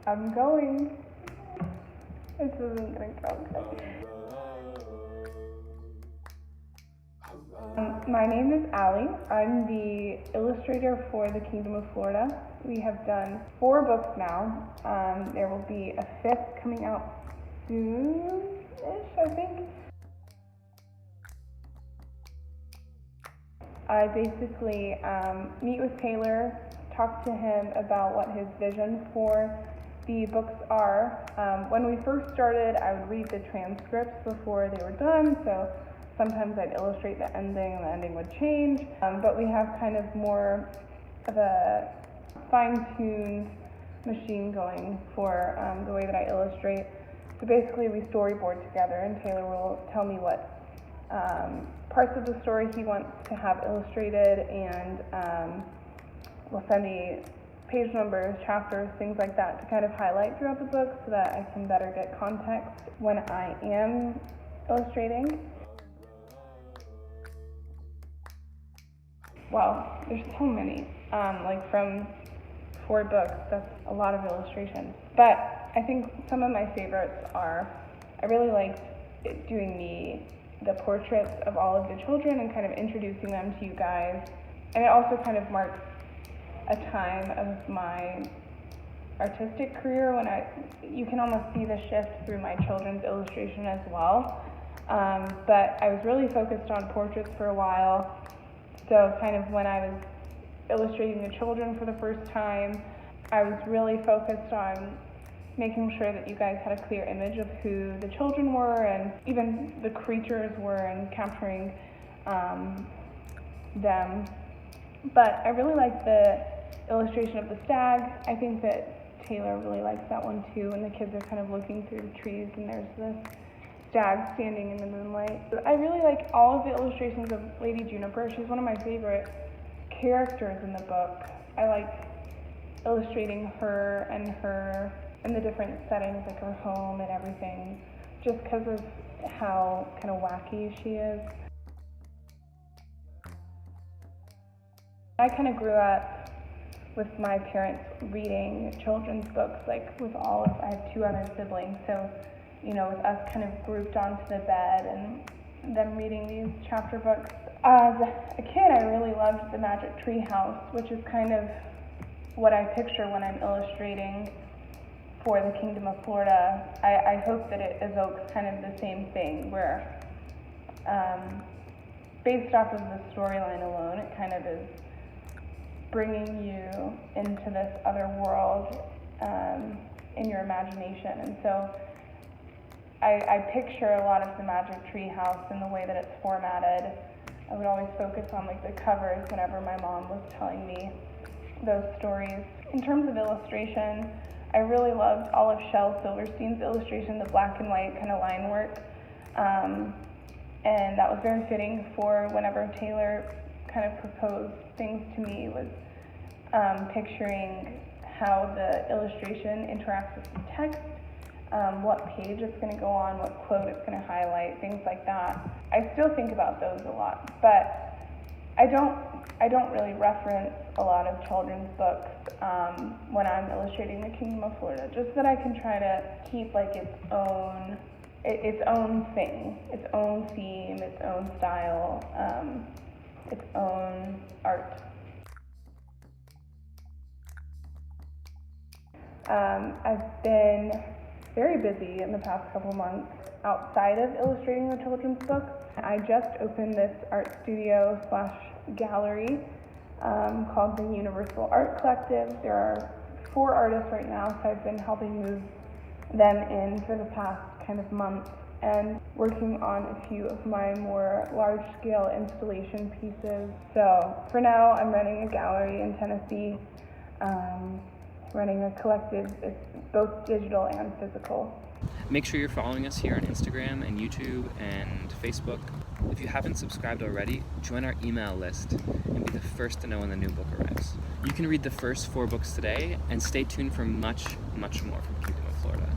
I'm going. This isn't gonna go good. My name is Allie. I'm the illustrator for the Kingdom of Florida. We have done 4 books now. There will be a 5th coming out soon-ish, I think. I basically meet with Taylor, talk to him about what his vision for the books are. When we first started, I would read the transcripts before they were done, so sometimes I'd illustrate the ending and the ending would change. But we have kind of more of a fine-tuned machine going for the way that I illustrate. So basically we storyboard together and Taylor will tell me what parts of the story he wants to have illustrated, and will send me page numbers, chapters, things like that to kind of highlight throughout the book so that I can better get context when I am illustrating. Well, there's so many, like from 4 books, that's a lot of illustrations. But I think some of my favorites are, I really liked doing the portraits of all of the children and kind of introducing them to you guys. And it also kind of marks a time of my artistic career when you can almost see the shift through my children's illustration as well. But I was really focused on portraits for a while. So kind of when I was illustrating the children for the first time, I was really focused on making sure that you guys had a clear image of who the children were and even the creatures were, and capturing them. But I really liked the illustration of the stag. I think that Taylor really likes that one too, and the kids are kind of looking through the trees and there's this stag standing in the moonlight. I really like all of the illustrations of Lady Juniper. She's one of my favorite characters in the book. I like illustrating her and the different settings, like her home and everything, just because of how kind of wacky she is. I kind of grew up with my parents reading children's books, like I have 2 other siblings, so, with us kind of grouped onto the bed and them reading these chapter books. As a kid, I really loved The Magic Tree House, which is kind of what I picture when I'm illustrating for the Kingdom of Florida. I hope that it evokes kind of the same thing, where based off of the storyline alone, it kind of is bringing you into this other world in your imagination. And so I picture a lot of The Magic Tree House in the way that it's formatted. I would always focus on like the covers whenever my mom was telling me those stories. In terms of illustration, I really loved all of Shel Silverstein's illustration, the black and white kind of line work. And that was very fitting for whenever Taylor kind of proposed things to me, was picturing how the illustration interacts with the text, what page it's going to go on, what quote it's going to highlight, things like that. I still think about those a lot, but I don't really reference a lot of children's books when I'm illustrating the Kingdom of Florida, just that I can try to keep like its own thing, its own theme, its own style, its own art. I've been very busy in the past couple months outside of illustrating the children's books. I just opened this art studio / gallery called the Universal Art Collective. There are 4 artists right now, so I've been helping move them in for the past kind of month and working on a few of my more large-scale installation pieces. So for now, I'm running a gallery in Tennessee, running a collective. It's both digital and physical. Make sure you're following us here on Instagram and YouTube and Facebook. If you haven't subscribed already, join our email list and be the first to know when the new book arrives. You can read the first 4 books today and stay tuned for much, much more from Kingdom of Florida.